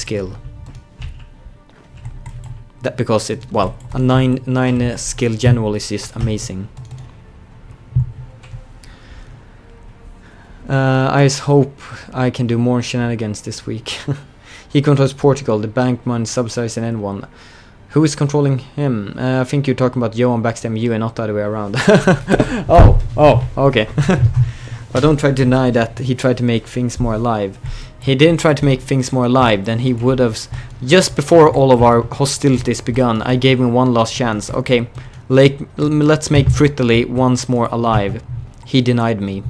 skill. That because it, well, a 9 skill general is just amazing. I just hope I can do more shenanigans this week. He controls Portugal, the bank money subsidized in N1. Who is controlling him? I think you're talking about Johan backstabbing you and not the other way around. oh, okay. But don't try to deny that he tried to make things more alive. He didn't try to make things more alive, then he would have... Just before all of our hostilities begun, I gave him one last chance. Okay, let's make Fritterly once more alive. He denied me.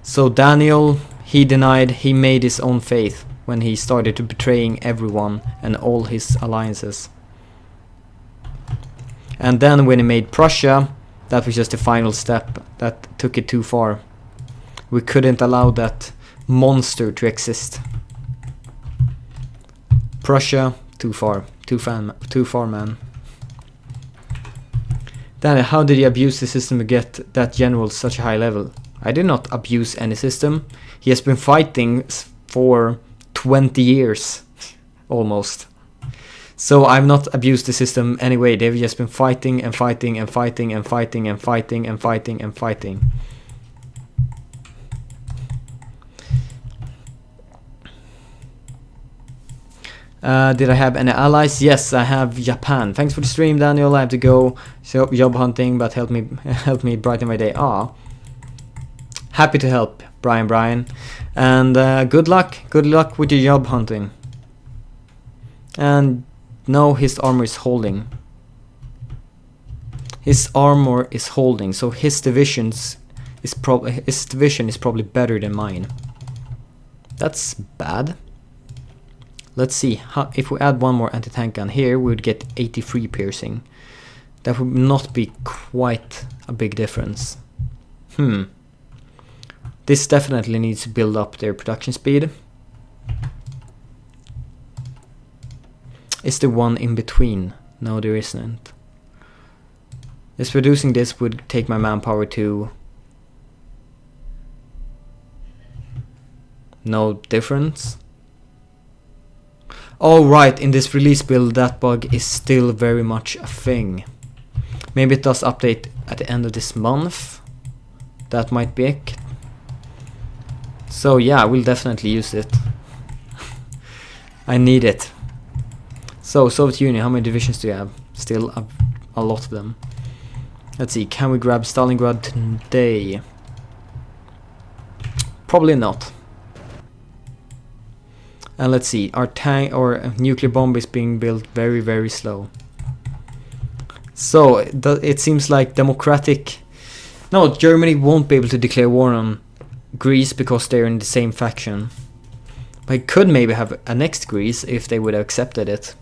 So Daniel, he denied, he made his own faith when he started to betraying everyone and all his alliances. And then when he made Prussia, that was just the final step that took it too far. We couldn't allow that monster to exist. Prussia, too far. Too far, man. Daniel, how did you abuse the system to get that general such a high level? I did not abuse any system. He has been fighting for 20 years, almost. So I've not abused the system anyway. They've just been fighting and fighting and fighting and fighting and fighting and fighting and fighting. Did I have any allies? Yes, I have Japan. Thanks for the stream, Daniel. I have to go job hunting, but help me brighten my day. Happy to help, Brian. And good luck with your job hunting. And no, his armor is holding. His armor is holding, so his division is probably better than mine. That's bad. Let's see, if we add one more anti-tank gun here, we would get 83 piercing. That would not be quite a big difference. This definitely needs to build up their production speed. Is there one in between? No, there isn't. Just reducing this would take my manpower to... No difference. Oh right, in this release build that bug is still very much a thing. Maybe it does update at the end of this month. That might be it. So yeah, we'll definitely use it. I need it. So, Soviet Union, how many divisions do you have? Still a lot of them. Let's see, can we grab Stalingrad today? Probably not. And let's see, our tank or nuclear bomb is being built very, very slow. So, it seems like No, Germany won't be able to declare war on Greece because they're in the same faction. But it could maybe have annexed Greece if they would have accepted it.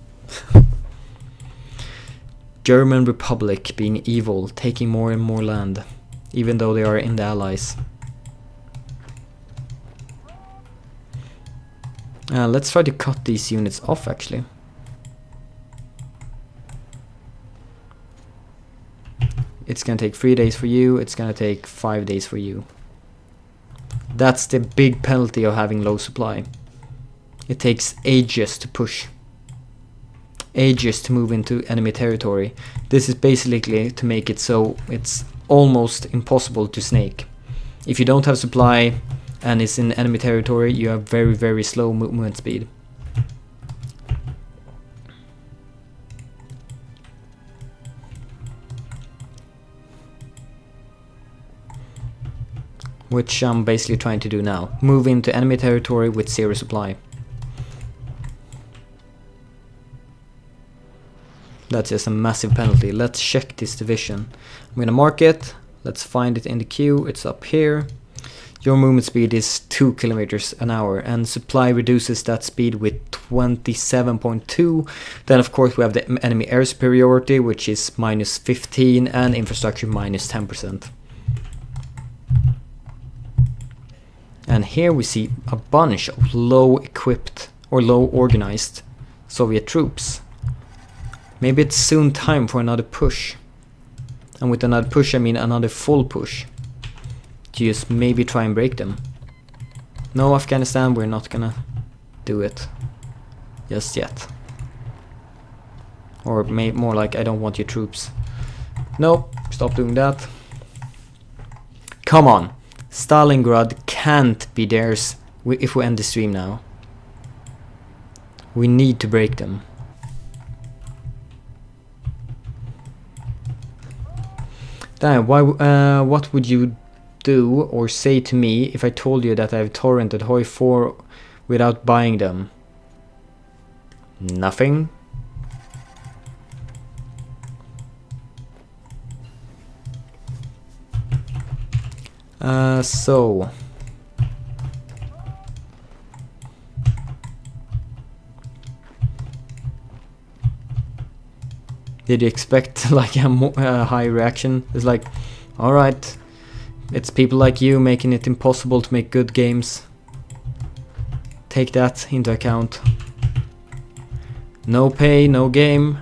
German Republic being evil, taking more and more land, even though they are in the Allies. Let's try to cut these units off actually. It's gonna take 3 days for you, it's gonna take 5 days for you. That's the big penalty of having low supply. It takes ages to push. Ages to move into enemy territory. This is basically to make it so it's almost impossible to snake. If you don't have supply and it's in enemy territory, you have very, very slow movement speed. Which I'm basically trying to do now. Move into enemy territory with zero supply. That's just a massive penalty. Let's check this division. I'm gonna mark it. Let's find it in the queue. It's up here. Your movement speed is 2 kilometers an hour and supply reduces that speed with 27.2. Then of course we have the enemy air superiority, which is -15, and infrastructure -10%. And here we see a bunch of low equipped or low organized Soviet troops. Maybe it's soon time for another push. And with another push I mean another full push. Just maybe try and break them. No, Afghanistan, we're not gonna do it just yet. Or more like, I don't want your troops. Nope, stop doing that. Come on, Stalingrad can't be theirs if we end the stream now. We need to break them. Damn, why? What would you do or say to me if I told you that I've torrented HoI4 without buying them? Nothing. So did you expect like a high reaction? It's like, alright, it's people like you making it impossible to make good games. Take that into account. No pay, no game.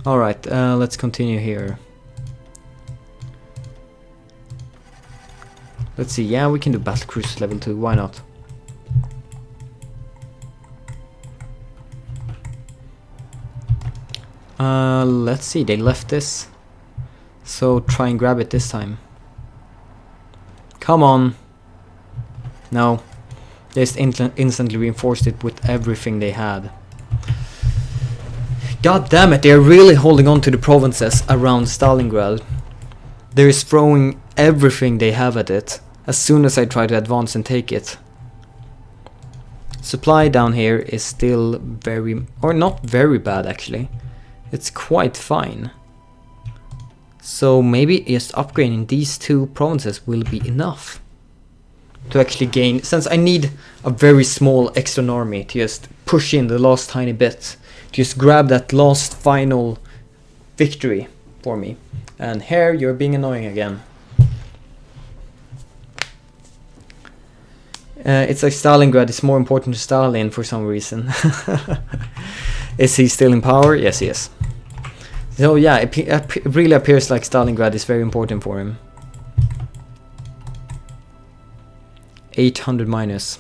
Alright, let's continue here. Let's see, yeah, we can do Battle Cruise level 2, why not? Let's see, they left this. So try and grab it this time. Come on. No. They just instantly reinforced it with everything they had. God damn it, they're really holding on to the provinces around Stalingrad. They're throwing everything they have at it as soon as I try to advance and take it. Supply down here is still very, or not very bad actually. It's quite fine. So maybe just upgrading these two provinces will be enough to actually gain, since I need a very small extra army to just push in the last tiny bit, to just grab that last final victory for me. And here you're being annoying again. It's like Stalingrad is more important to Stalin for some reason. Is he still in power? Yes, he is. So yeah, it really appears like Stalingrad is very important for him. 800 minus.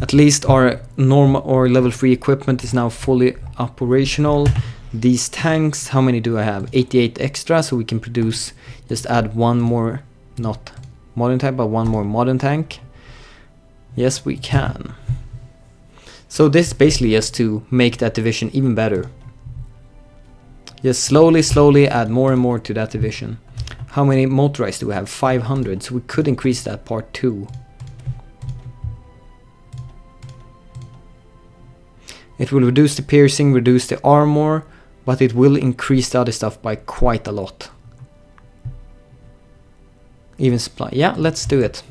At least our normal or level 3 equipment is now fully operational. These tanks, how many do I have? 88 extra, so we can produce, just add one more, not modern tank, but one more modern tank. Yes, we can. So this is basically just to make that division even better. Just slowly add more and more to that division. How many motorized do we have? 500, so we could increase that part too. It will reduce the piercing, reduce the armor, but it will increase the other stuff by quite a lot. Even supply. Yeah, let's do it.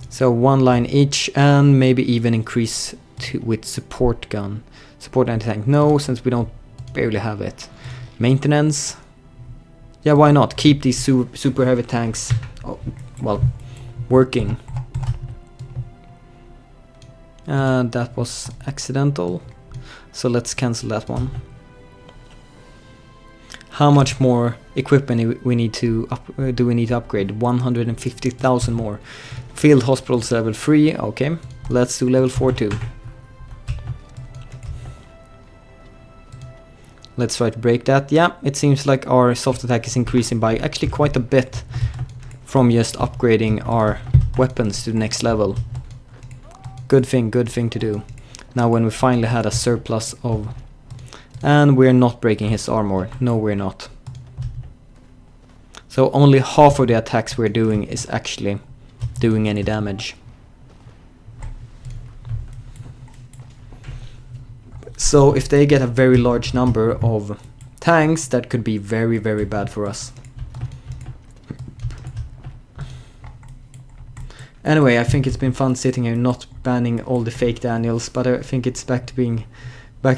So one line each, and maybe even increase with support gun. Support anti-tank, no, since we don't barely have it. Maintenance. Yeah, why not? Keep these super heavy tanks, well, working. That was accidental, so let's cancel that one. How much more equipment we need to do we need to upgrade? 150,000 more. Field hospitals level 3, okay. Let's do level 4 too. Let's try to break that. Yeah, it seems like our soft attack is increasing by actually quite a bit from just upgrading our weapons to the next level. Good thing to do. Now when we finally had a surplus of... And we're not breaking his armor. No, we're not. So only half of the attacks we're doing is actually doing any damage. So if they get a very large number of tanks, that could be very, very bad for us. Anyway, I think it's been fun sitting here not banning all the fake Daniels, but I think it's back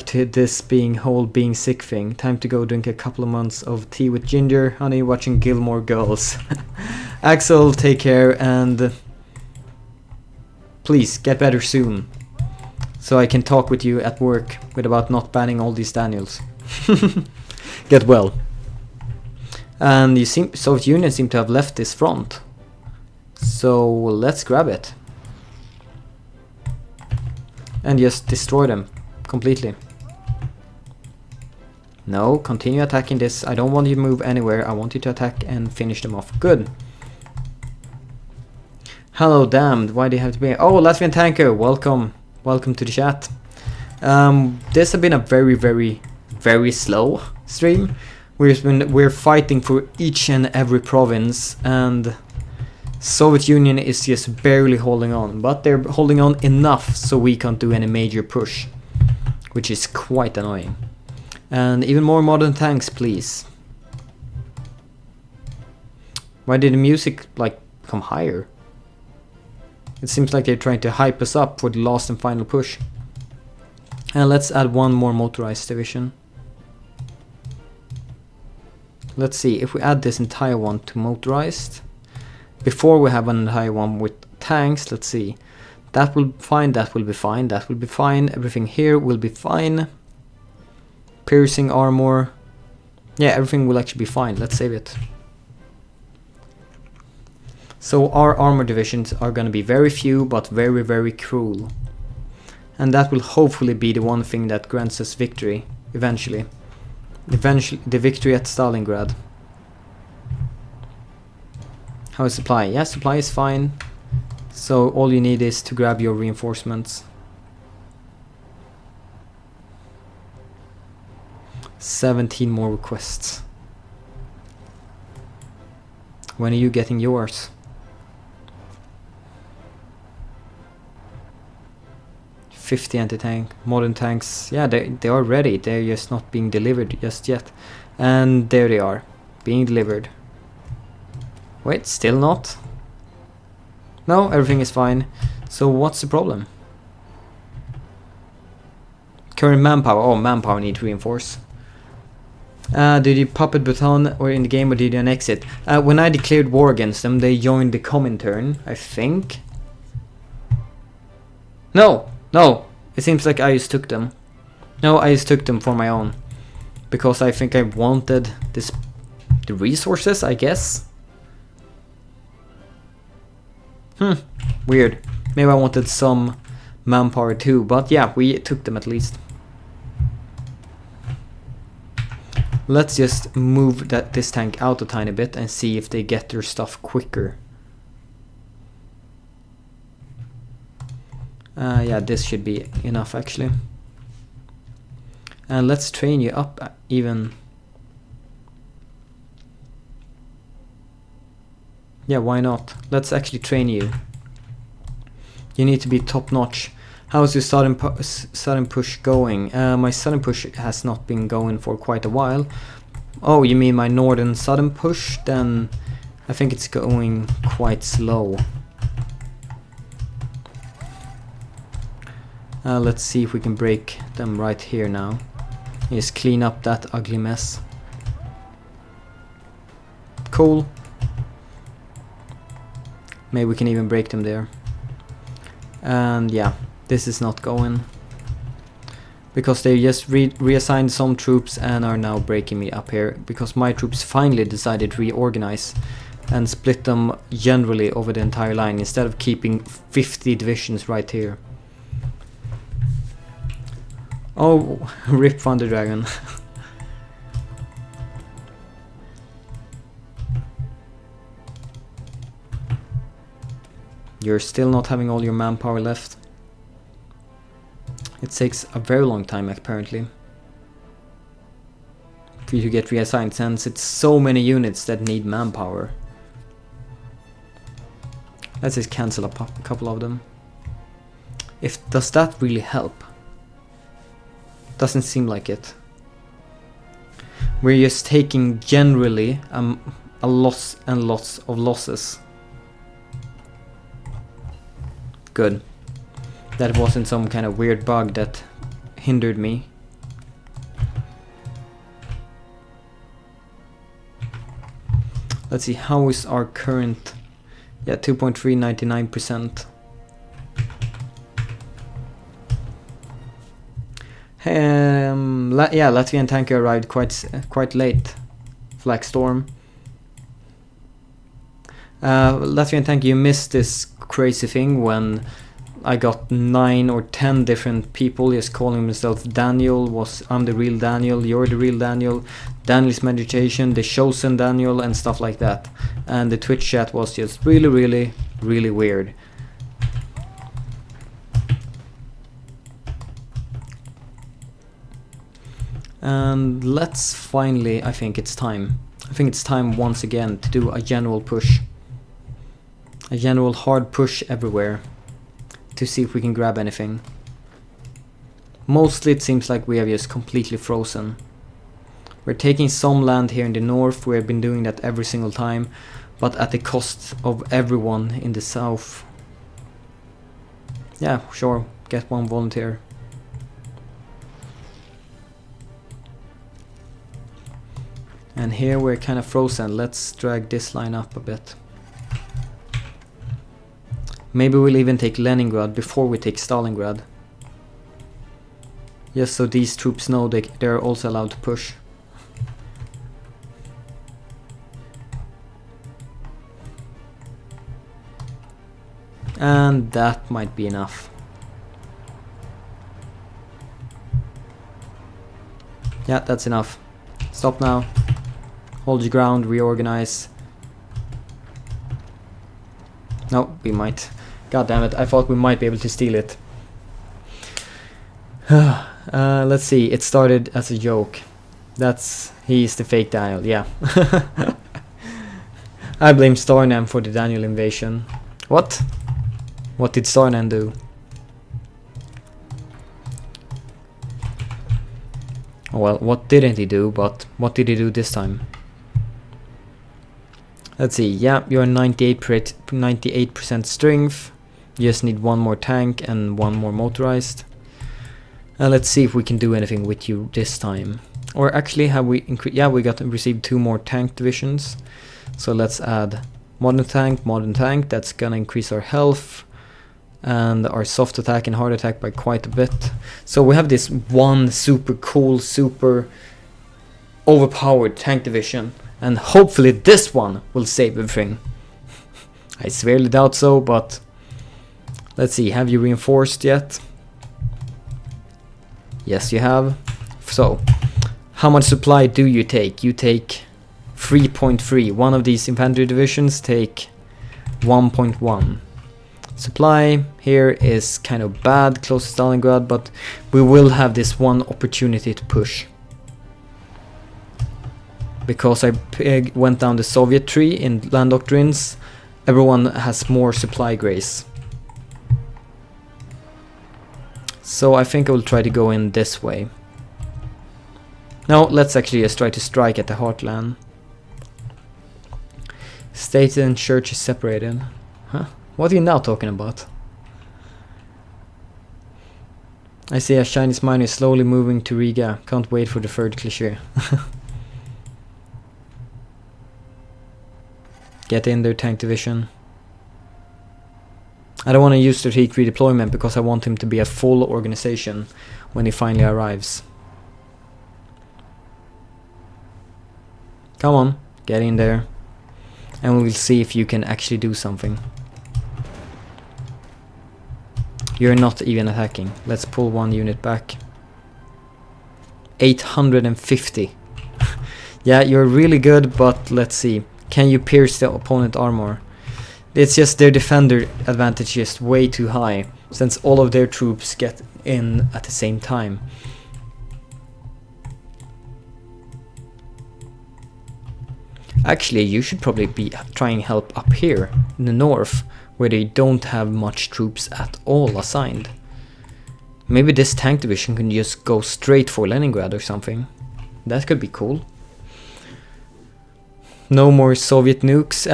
to this whole being sick thing. Time to go drink a couple of months of tea with ginger, honey, watching Gilmore Girls. Axel, take care, and please get better soon, so I can talk with you at work about not banning all these Daniels. Get well. And you seem Soviet Union seem to have left this front. So let's grab it. And just destroy them completely. No, continue attacking this. I don't want you to move anywhere. I want you to attack and finish them off. Good. Hello, damned. Why do you have to be... Oh, Latvian tanker. Welcome. Welcome to the chat. This has been a very, very, very slow stream. We're fighting for each and every province, and Soviet Union is just barely holding on, but they're holding on enough so we can't do any major push, which is quite annoying. And even more modern tanks, please. Why did the music like come higher? It seems like they're trying to hype us up for the last and final push. And let's add one more motorized division. Let's see, if we add this entire one to motorized, before we have an entire one with tanks, let's see. That will be fine, that will be fine, that will be fine, everything here will be fine. Piercing armor. Yeah, everything will actually be fine, let's save it. So our armor divisions are gonna be very few, but very, very cruel. And that will hopefully be the one thing that grants us victory, eventually. Eventually, the victory at Stalingrad. How is supply? Yeah, supply is fine. So all you need is to grab your reinforcements. 17 more requests. When are you getting yours? 50 anti-tank, modern tanks. Yeah, they are ready. They're just not being delivered just yet. And there they are, being delivered. Wait, still not? No, everything is fine. So what's the problem? Current manpower. Oh, manpower need to reinforce. Did you puppet Bhutan or in the game, or did you annex it? When I declared war against them, they joined the Comintern, I think. No! No! It seems like I just took them. No, I just took them for my own. Because I think I wanted the resources, I guess. Weird. Maybe I wanted some manpower too, but yeah, we took them at least. Let's just move this tank out a tiny bit and see if they get their stuff quicker. Yeah, this should be enough actually. And let's train you up even. Yeah, why not? Let's actually train you. You need to be top notch. How's your sudden push going? My sudden push has not been going for quite a while. Oh, you mean my northern sudden push? Then I think it's going quite slow. Let's see if we can break them right here now. Just clean up that ugly mess. Cool. Maybe we can even break them there. And yeah, this is not going. Because they just reassigned some troops and are now breaking me up here. Because my troops finally decided to reorganize and split them generally over the entire line instead of keeping 50 divisions right here. Oh, rip Thunder Dragon. You're still not having all your manpower left. It takes a very long time apparently for you to get reassigned, since it's so many units that need manpower. Let's just cancel a couple of them. Does that really help? Doesn't seem like it. We're just taking generally a loss and lots of losses. Good. That wasn't some kind of weird bug that hindered me. Let's see, how is our current... Yeah, 2.399%. Yeah, Latvian tanker arrived quite late. Flak Storm. Latvian tank, you missed this crazy thing when I got 9 or 10 different people just calling themselves Daniel. I'm the real Daniel, you're the real Daniel, Daniel's meditation, the chosen Daniel, and stuff like that. And the Twitch chat was just really, really, really weird. And let's finally, I think it's time once again to do a general push. A general hard push everywhere to see if we can grab anything. Mostly it seems like we have just completely frozen. We're taking some land here in the north, we have been doing that every single time, but at the cost of everyone in the south. Yeah, sure, get one volunteer. And here we're kind of frozen. Let's drag this line up a bit. Maybe we'll even take Leningrad before we take Stalingrad. Just so these troops know they're also allowed to push. And that might be enough. Yeah, that's enough. Stop now. Hold your ground, reorganize. No, we might. God damn it, I thought we might be able to steal it. Let's see, it started as a joke. He's the fake Daniel, yeah. I blame Starnan for the Daniel invasion. What? What did Starnan do? Well, what didn't he do, but what did he do this time? Let's see, yeah, you're 98% strength. You just need one more tank and one more motorized. Let's see if we can do anything with you this time. Or actually, have we increased? Yeah, we received 2 more tank divisions. So let's add modern tank. That's gonna increase our health and our soft attack and hard attack by quite a bit. So we have this one super cool, super overpowered tank division. And hopefully this one will save everything. I severely doubt so, but let's see, have you reinforced yet? Yes, you have. So, how much supply do you take? You take 3.3. One of these infantry divisions take 1.1. Supply here is kind of bad, close to Stalingrad, but we will have this one opportunity to push. Because I went down the Soviet tree in land doctrines, everyone has more supply grace. So I think I will try to go in this way. Now let's actually just try to strike at the heartland. State and church is separated. Huh? What are you now talking about? I see a Chinese miner slowly moving to Riga. Can't wait for the third cliché. Get in there, tank division. I don't want to use strategic redeployment because I want him to be a full organization when he finally arrives. Come on, get in there. And we'll see if you can actually do something. You're not even attacking. Let's pull one unit back. 850. Yeah, you're really good, but let's see. Can you pierce the opponent armor? It's just their defender advantage is way too high, since all of their troops get in at the same time. Actually, you should probably be trying help up here in the north, where they don't have much troops at all assigned. Maybe this tank division can just go straight for Leningrad or something. That could be cool. No more Soviet nukes.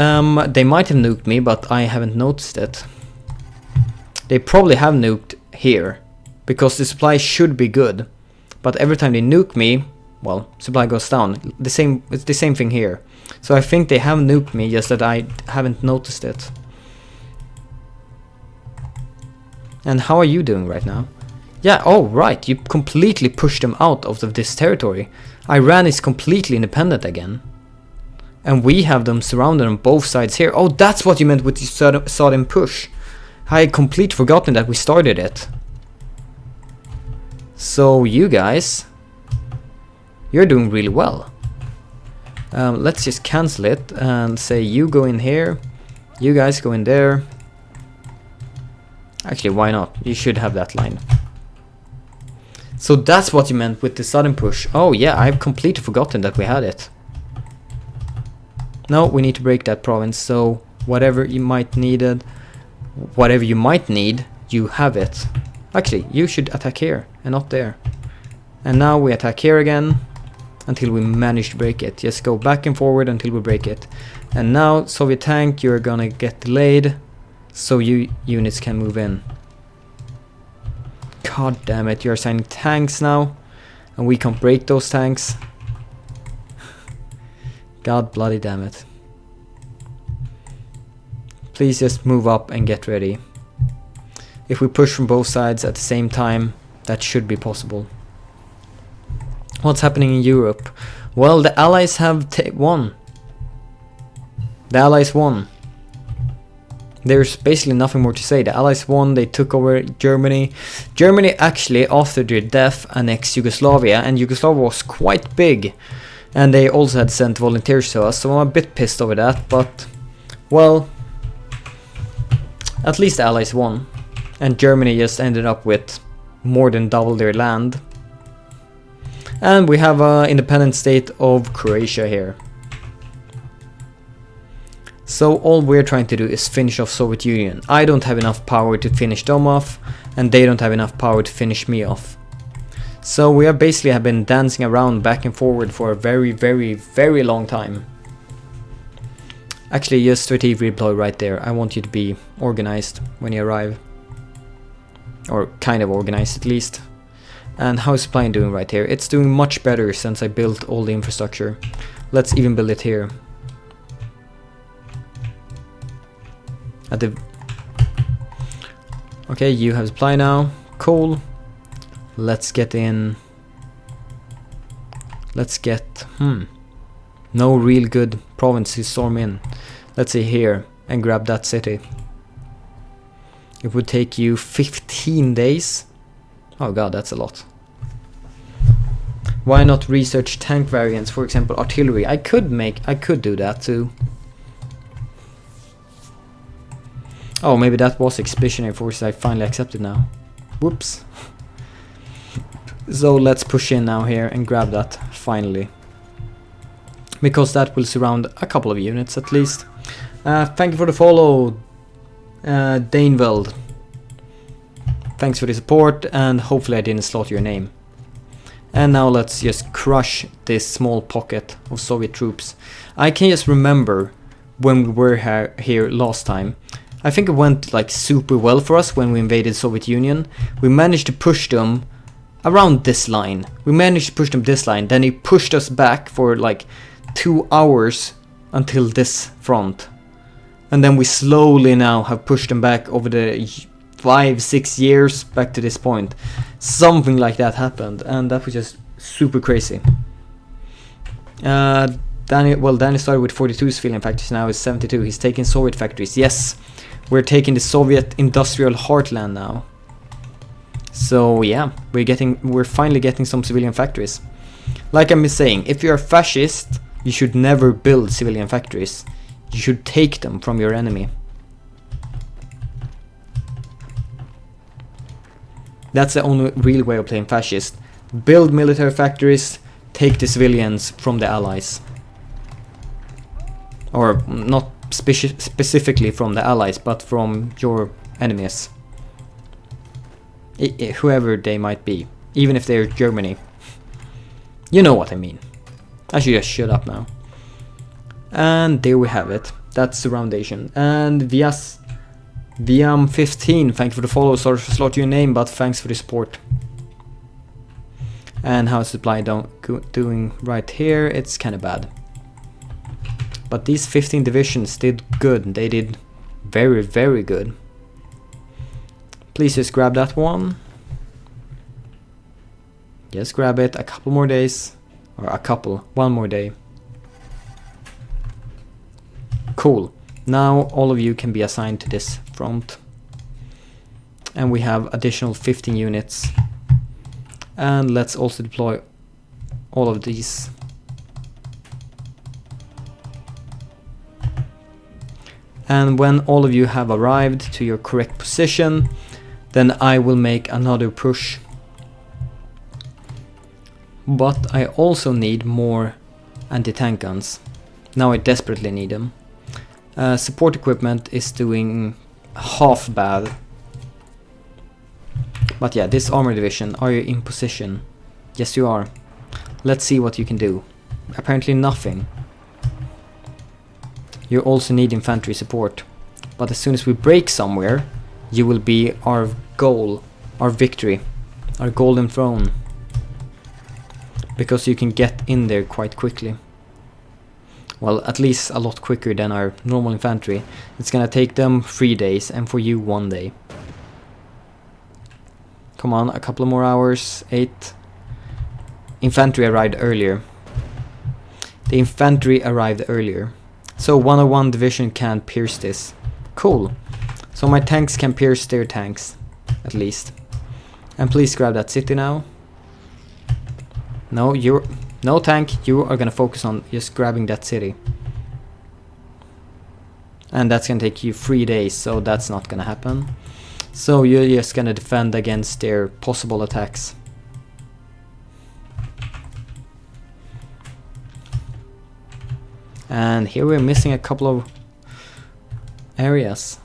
They might have nuked me, but I haven't noticed it. They probably have nuked here, because the supply should be good. But every time they nuke me, well, supply goes down. It's the same thing here. So I think they have nuked me, just that I haven't noticed it. And how are you doing right now? Yeah, oh right, you completely pushed them out of this territory. Iran is completely independent again. And we have them surrounded on both sides here. Oh, that's what you meant with the sudden push. I had completely forgotten that we started it. So you guys, you're doing really well. Let's just cancel it and say you go in here, you guys go in there. Actually, why not? You should have that line. So that's what you meant with the sudden push. Oh yeah, I've completely forgotten that we had it. No, we need to break that province, so whatever you might need, you have it. Actually, you should attack here and not there. And now we attack here again until we manage to break it. Just go back and forward until we break it. And now, Soviet tank, you're gonna get delayed, so you units can move in. God damn it, you're assigning tanks now, and we can't break those tanks. God bloody damn it. Please just move up and get ready. If we push from both sides at the same time, that should be possible. What's happening in Europe? Well, the Allies have won. The Allies won. There's basically nothing more to say. The Allies won, they took over Germany. Germany actually, after their death, annexed Yugoslavia, and Yugoslavia was quite big. And they also had sent volunteers to us, so I'm a bit pissed over that, but, well, at least the Allies won. And Germany just ended up with more than double their land. And we have an independent state of Croatia here. So all we're trying to do is finish off Soviet Union. I don't have enough power to finish them off, and they don't have enough power to finish me off. So we have basically been dancing around back and forward for a very, very, very long time. Actually, just strategic redeploy right there. I want you to be organized when you arrive. Or kind of organized at least. And how is supply doing right here? It's doing much better since I built all the infrastructure. Let's even build it here. Okay, you have supply now. Cool. Let's get in. Let's get no real good province to storm in. Let's say here and grab that city. It would take you 15 days. Oh god, that's a lot. Why not research tank variants, for example artillery? I could do that too. Oh, maybe that was expeditionary forces I finally accepted now. Whoops. So let's push in now here and grab that finally. Because that will surround a couple of units at least. Thank you for the follow, Daneveld. Thanks for the support, and hopefully I didn't slaughter your name. And now let's just crush this small pocket of Soviet troops. I can just remember when we were here last time. I think it went like super well for us when we invaded Soviet Union. We managed to push them around this line. We managed to push them this line. Then they pushed us back for like 2 hours until this front. And then we slowly now have pushed them back over the 5-6 years back to this point. Something like that happened, and that was just super crazy. Danny started with 42 civilian factories, now is 72. He's taking Soviet factories. Yes, we're taking the Soviet industrial heartland now. So yeah, we're finally getting some civilian factories. Like I'm saying, if you're a fascist, you should never build civilian factories. You should take them from your enemy. That's the only real way of playing fascist. Build military factories, take the civilians from the allies. Or not specifically from the allies, but from your enemies. Whoever they might be. Even if they're Germany. You know what I mean. I should just shut up now. And there we have it. That's surroundation. And Viam15, thank you for the follow. Sorry for slaughtering your name, but thanks for the support. And how's supply doing right here? It's kind of bad. But these 15 divisions did good. They did very, very good. Please just grab that one. Just grab it. A couple more days. Or one more day. Cool. Now all of you can be assigned to this front. And we have additional 15 units. And let's also deploy all of these. And when all of you have arrived to your correct position, then I will make another push. But I also need more anti-tank guns. Now I desperately need them. Support equipment is doing half bad. But yeah, this armor division, are you in position? Yes, you are. Let's see what you can do. Apparently nothing. You also need infantry support. But as soon as we break somewhere, you will be our goal, our victory, our golden throne. Because you can get in there quite quickly. Well, at least a lot quicker than our normal infantry. It's gonna take them 3 days, and for you 1 day. Come on, a couple of more hours. 8. Infantry arrived earlier. The infantry arrived earlier. So 101 division can pierce this. Cool. So my tanks can pierce their tanks, at least. And please grab that city now. No, no tank, you are gonna focus on just grabbing that city. And that's gonna take you 3 days, so that's not gonna happen. So you're just gonna defend against their possible attacks. And here we're missing a couple of areas.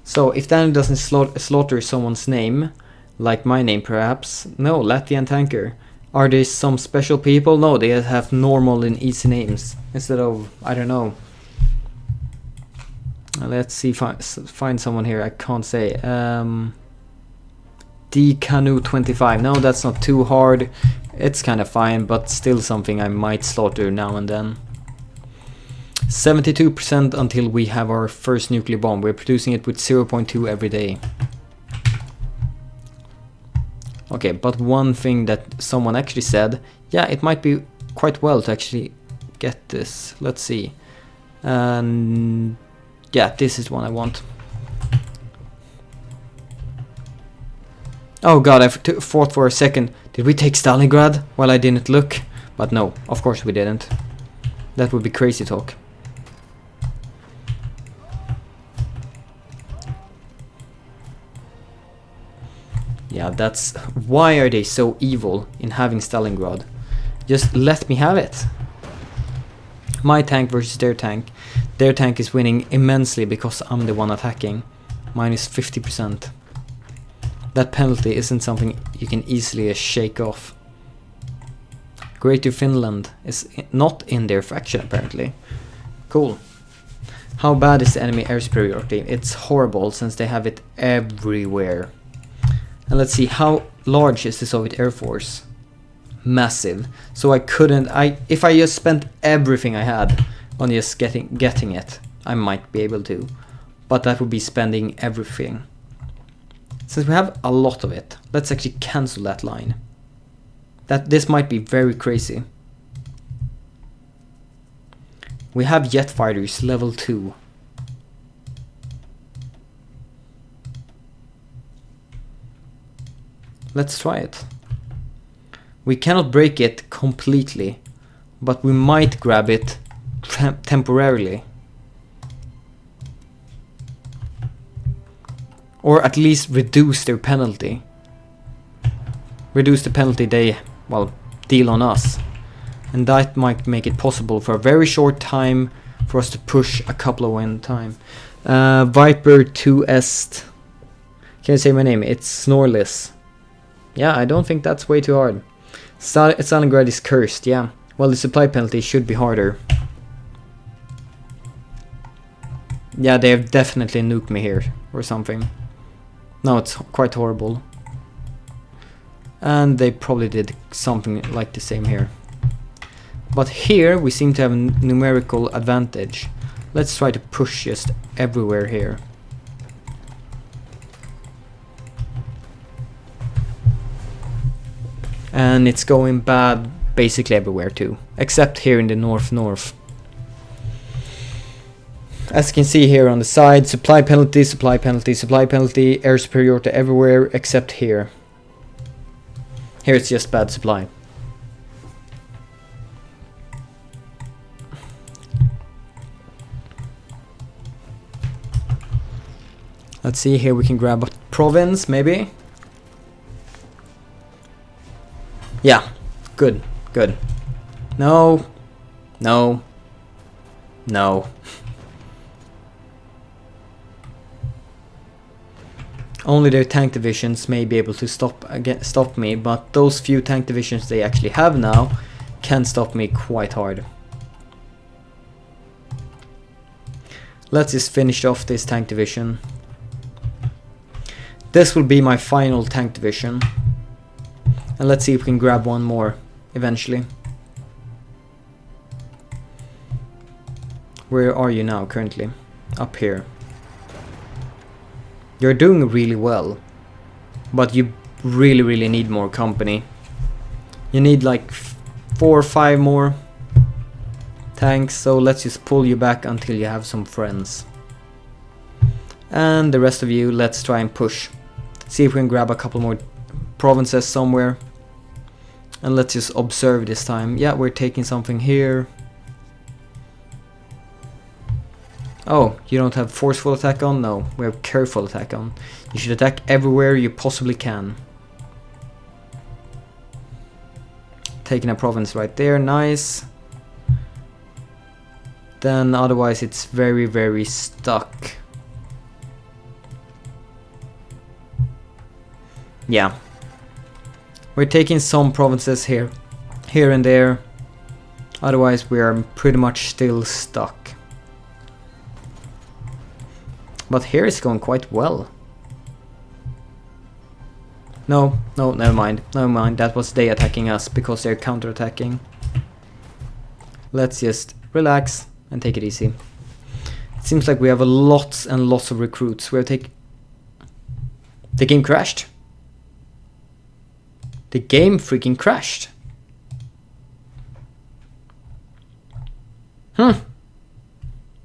So if Daniel doesn't slaughter someone's name, like my name perhaps, no, Latvian tanker. Are they some special people? No, they have normal and easy names instead of, I don't know. Let's see, find someone here. I can't say. D-Canoe25. No, that's not too hard. It's kind of fine, but still something I might slaughter now and then. 72% until we have our first nuclear bomb. We're producing it with 0.2 every day. Okay, but one thing that someone actually said, yeah, it might be quite well to actually get this. Let's see. Yeah, this is one I want. Oh god, I thought for a second, did we take Stalingrad? Well, I didn't look, but no, of course we didn't. That would be crazy talk. Yeah, that's... Why are they so evil in having Stalingrad? Just let me have it. My tank versus their tank. Their tank is winning immensely because I'm the one attacking. Mine is 50%. That penalty isn't something you can easily shake off. Greater Finland is not in their faction apparently. Cool. How bad is the enemy air superiority? It's horrible since they have it everywhere. And let's see, how large is the Soviet Air Force? Massive. So I couldn't, if I just spent everything I had on just getting it, I might be able to. But that would be spending everything. Since we have a lot of it, let's actually cancel that line. This might be very crazy. We have jet fighters level 2. Let's try it. We cannot break it completely, but we might grab it temporarily. Or at least reduce their penalty. Reduce the penalty they, well, deal on us. And that might make it possible for a very short time for us to push a couple of win time. Viper 2S. Can you say my name? It's Snoreless. Yeah, I don't think that's way too hard. Stalingrad is cursed, yeah. Well, the supply penalty should be harder. Yeah, they have definitely nuked me here, or something. No, it's quite horrible. And they probably did something like the same here. But here, we seem to have a numerical advantage. Let's try to push just everywhere here. And it's going bad basically everywhere too, except here in the north. As you can see here on the side, supply penalty, supply penalty, supply penalty, air superiority everywhere except here. Here it's just bad supply. Let's see, here we can grab a province, maybe. Yeah, good, good. No, no, no. Only their tank divisions may be able to stop me, but those few tank divisions they actually have now can stop me quite hard. Let's just finish off this tank division. This will be my final tank division. And let's see if we can grab one more eventually. Where are you now currently? Up here. You're doing really well, but you really need more company. You need like 4 or 5 more tanks, so let's just pull you back until you have some friends. And the rest of you, let's try and push. See if we can grab a couple more provinces somewhere. And let's just observe this time. Yeah, we're taking something here. Oh, you don't have forceful attack on? No, we have careful attack on. You should attack everywhere you possibly can. Taking a province right there, nice. Then otherwise it's very stuck. Yeah. We're taking some provinces here and there. Otherwise we are pretty much still stuck. But here it's going quite well. No, never mind. Never mind, that was they attacking us because they're counterattacking. Let's just relax and take it easy. It seems like we have lots and lots of recruits. The game crashed. The game freaking crashed.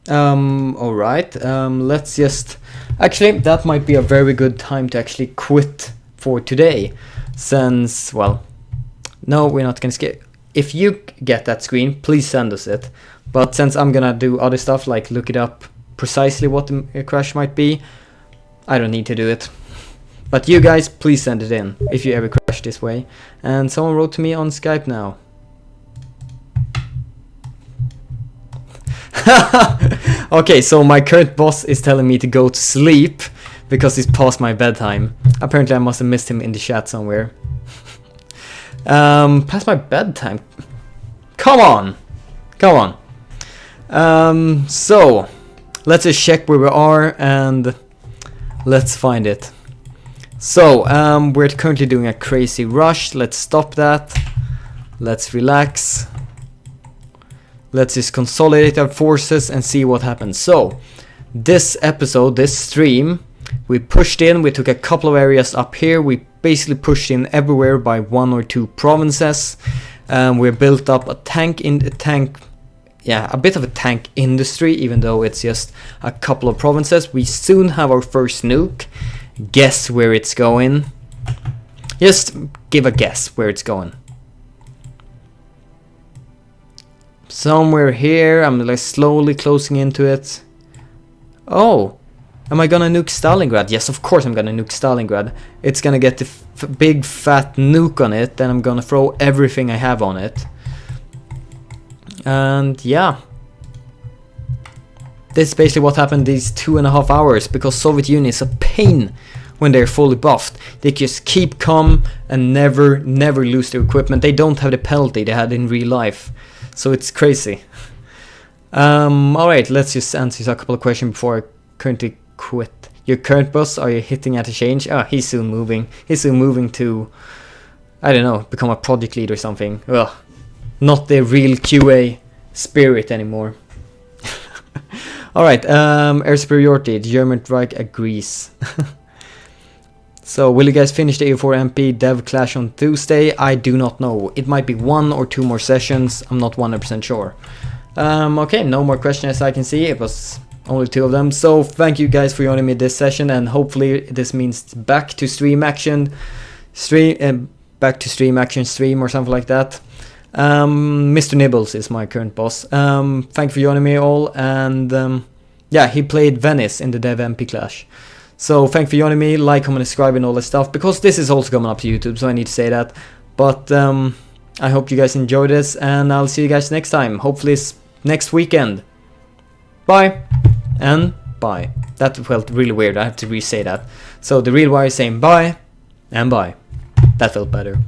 Alright, let's just... Actually, that might be a very good time to actually quit for today. Since, well... No, we're not gonna skip. If you get that screen, please send us it. But since I'm gonna do other stuff, like look it up precisely what the crash might be, I don't need to do it. But you guys, please send it in, if you ever crash this way. And someone wrote to me on Skype now. Okay, so my current boss is telling me to go to sleep because it's past my bedtime. Apparently I must have missed him in the chat somewhere. Past my bedtime? Come on! Come on. So, let's just check where we are and let's find it. So, we're currently doing a crazy rush. Let's stop that. Let's relax. Let's just consolidate our forces and see what happens. So, this episode, this stream, we pushed in, we took a couple of areas up here. We basically pushed in everywhere by 1 or 2 provinces. We built up a a bit of a tank industry, even though it's just a couple of provinces. We soon have our first nuke. Guess where it's going. Just give a guess where it's going. Somewhere here. I'm like slowly closing into it. Oh, am I gonna nuke Stalingrad? Yes, of course I'm gonna nuke Stalingrad. It's gonna get the big fat nuke on it, then I'm gonna throw everything I have on it. And yeah, this is basically what happened these 2.5 hours, because Soviet Union is a pain when they're fully buffed. They just keep calm and never lose their equipment. They don't have the penalty they had in real life, so it's crazy. Alright, let's just answer a couple of questions before I currently quit. Your current boss, are you hitting at a change? Ah, he's soon moving. He's soon moving to, I don't know, become a project lead or something. Ugh, not the real QA spirit anymore. Alright, air superiority. The German Reich agrees. So, will you guys finish the HoI4 MP dev clash on Tuesday? I do not know. It might be 1 or 2 more sessions. I'm not 100% sure. Okay, no more questions I can see. It was only 2 of them. So thank you guys for joining me this session, and hopefully this means back to stream action stream or something like that. Mr. Nibbles is my current boss. Thank you for joining me all, and yeah, he played Venice in the Dev MP Clash. So thank you for joining me, like, comment, subscribe and all that stuff, because this is also coming up to YouTube, so I need to say that. But I hope you guys enjoyed this, and I'll see you guys next time, hopefully it's next weekend. Bye and bye. That felt really weird, I have to re-say that. So the real wire is saying bye and bye. That felt better.